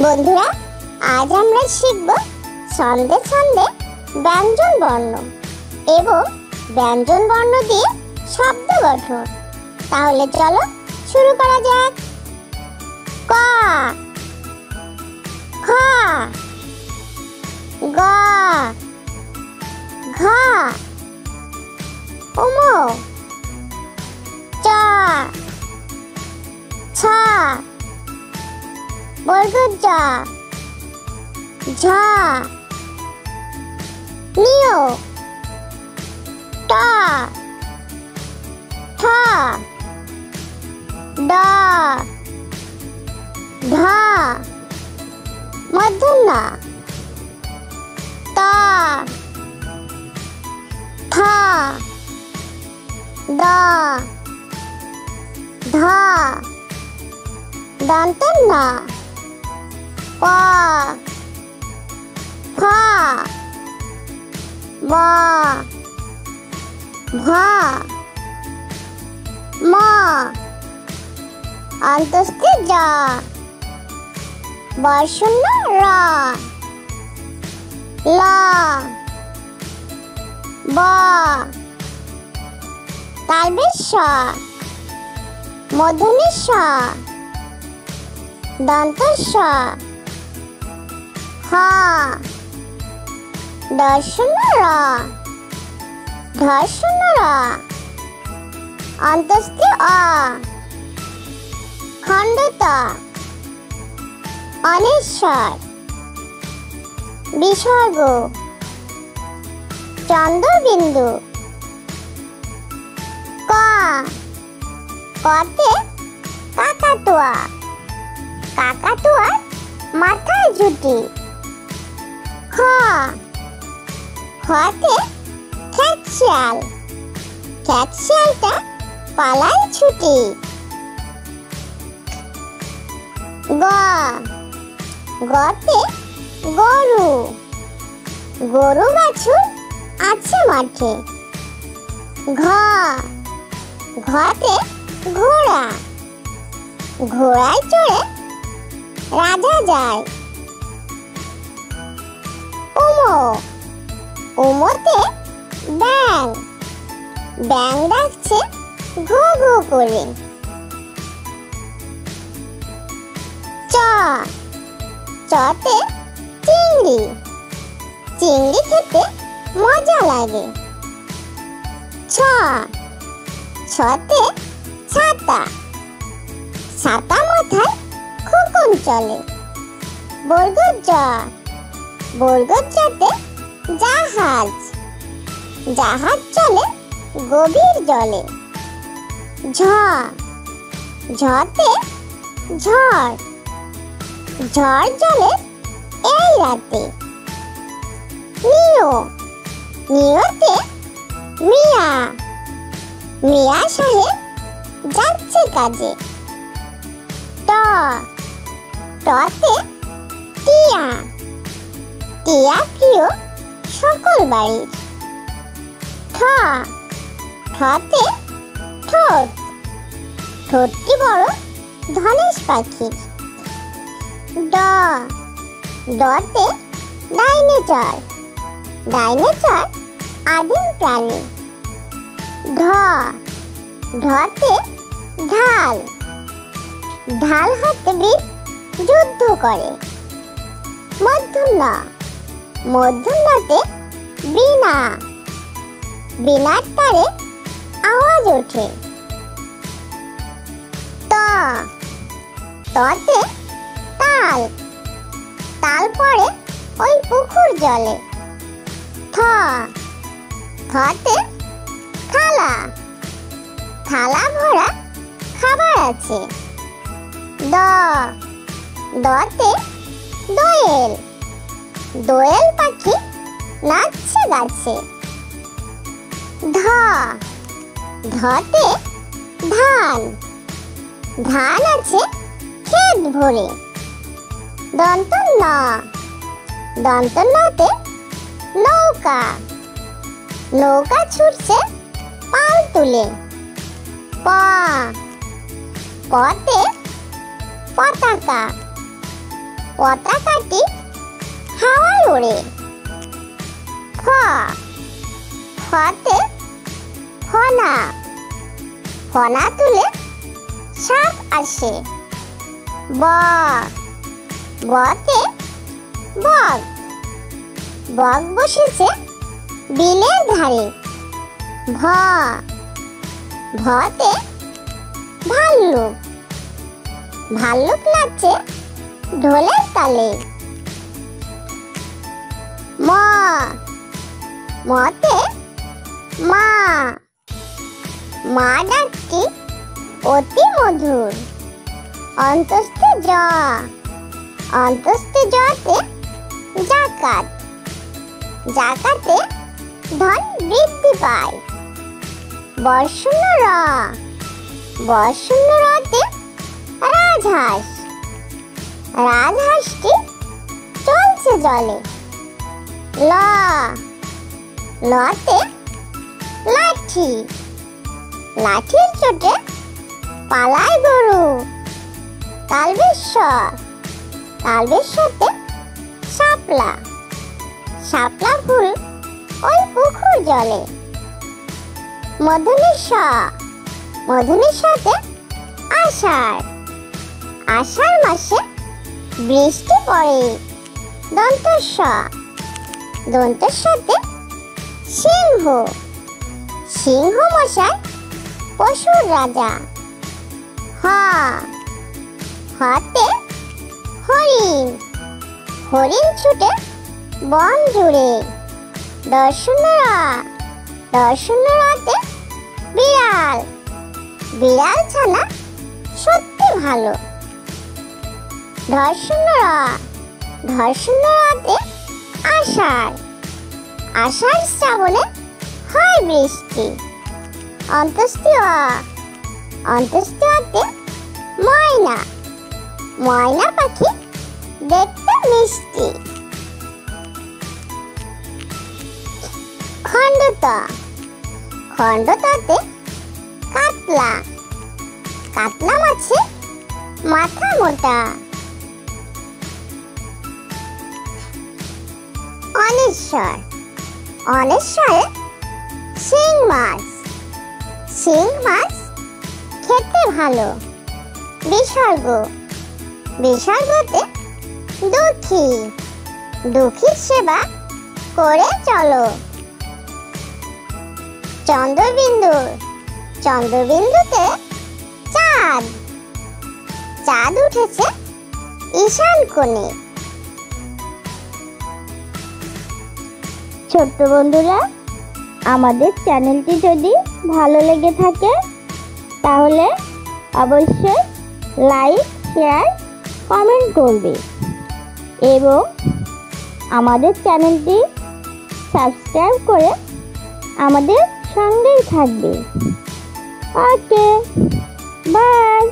বন্ধুরা, আজ আমরা শিখব ছন্দে ছন্দে ব্যঞ্জন বর্ণ এবং ব্যঞ্জন বর্ণ দিয়ে শব্দ গঠন। তাহলে চলো শুরু করা যাক। ক, খ, গ, ঘ, ঙ, চ, ছ, বর্গজ জ, ঝ, নিয়, ট, ঠ, ড, ঢ, মূর্ধন্য ণ, ত, থ, দ, ধ, দন্তন্য ন, প, ফ, ব, ভ, ম, অন্তস্থে জ, বর্শূন্য র, ল, ব, তালবেশ স, মূর্ধন্য ষ, দন্ত স, হ, দর্শন্য র, ধর্ষণ্য র, অন্তস্থে অ, খণ্ডত, অনেশ্বর, বিসর্গ, চন্দ্রবিন্দু। ক, কতে কাকাতুয়া, কাকাতুয়ার মাথায় ঝুঁটি। খ, খতে খ্যাঁকশিয়াল, খ্যাঁকশিয়ালটা পালায় ছুটি। গ, গতে গরু, গরু বাছুর আছে মাঠে। ঘ, ঘতে ঘোড়া, ঘোড়ায় চড়ে রাজা যায়। উম, উমতে ব্যাঙ, ব্যাঙ ডাকছে ঘো ঘো করে। চ, চতে চিংড়ি, চিংড়ি খেতে মজা লাগে। ছ, ছতে ছাতা, ছাতা মাথায় খোকন চলে। বর্গজ জ, বর্গজ জতে জাহাজ, জাহাজ চলে গভীর জলে। ঝ, ঝতে ঝড়, ঝড় চলে এই রাতে। নিয়, নিয়তে মিয়া, মিয়া সাহেব যাচ্ছে কাজে। ট, টতে টিয়া, টিয়া প্রিয় সকল বাড়ির। ঠ, ঠতে ঠোঁট, ঠোঁটটি বড় ধনেশ পাখির। ড, ডতে ডাইনোসর, ডাইনোসর আদিম প্রাণী। ঢ, ঢতে ঢাল, ঢাল হাতে বীর যুদ্ধ করে। মূর্ধন্য ণ, মূর্ধন্যতে বীণা, বীণার তারে আওয়াজ ওঠে। ত, ততে তাল, তাল পড়ে ওই পুকুর জলে। থ, থতে থালা, থালা ভরা খাবার আছে। দ, দতে দোয়েল, দোয়েল পাখি নাচছে গাছে। ধ, ধতে ধান, ধান আছে ক্ষেত ভরে। দন্তন্য ন, দন্তন্যতে নৌকা, নৌকা ছুটছে পাল তুলে। প, পতে পতাকা, পতাকাটি হাওয়ায় ওড়ে। ফ, ফতে ফনা, ফনা তুলে সাপ আসে। ব, বতে বক, বক বসেছে বিলের ধারে। ভ, ভতে ভাল্লুক, ভাল্লুক নাচে ঢোলের তালে। ম, মতে মা, মা ডাকটি অতি মধুর। অন্তস্থে জ, অন্তস্থে জতে জাকাত, জাকাতে ধন বৃদ্ধি পায়। বর্ষণ র, বর্ষণ রতে রাজহাঁস, রাজহাঁসটি চলছে জলে। ল, লতে লাঠি, লাঠির চোটে পালায় গরু। তালবেশ্বর, তালবেশ্বরতে শাপলা, শাপলা ফুল ওই পুকুর জলে। মধুনেশ্বর, মধুনেশ্বরতে আষাঢ়, আষাঢ় মাসে বৃষ্টি পড়ে। দন্তস্ব, দন্তস্বতে সিংহ, সিংহ মশাই পশুর রাজা। হ, হতে হরিণ, হরিণ ছুটে বন জুড়ে। দর্শন র, দর্শন রতে বিড়াল, বিড়াল ছানা সত্যি ভালো। ধর্ষণ র, ধর্ষণ রতে আষাঢ়, আষাঢ় শ্রাবণে হয় বৃষ্টি। অন্তস্থি অ, অন্তস্থি অতে ময়না, ময়না পাখি দেখতে মিষ্টি। খণ্ডত, খণ্ডততে কাতলা, কাতলা মাছে মাথা মোটা। অনেশ্বর, অনেশ্বরে শিং মাছ, শিং মাছ খেতে ভালো। বিসর্গ, বিসর্গতে দুঃখী, দুঃখীর সেবা করে চলো। চন্দ্রবিন্দু, চন্দ্রবিন্দুতে চাঁদ, চাঁদ উঠেছে ঈশান কোণে। ছোট্ট বন্ধুরা, আমাদের চ্যানেলটি যদি ভালো লেগে থাকে তাহলে অবশ্যই লাইক, শেয়ার, কমেন্ট করবে এবং আমাদের চ্যানেলটি সাবস্ক্রাইব করে আমাদের সঙ্গেই থাকবে। ওকে, বাই।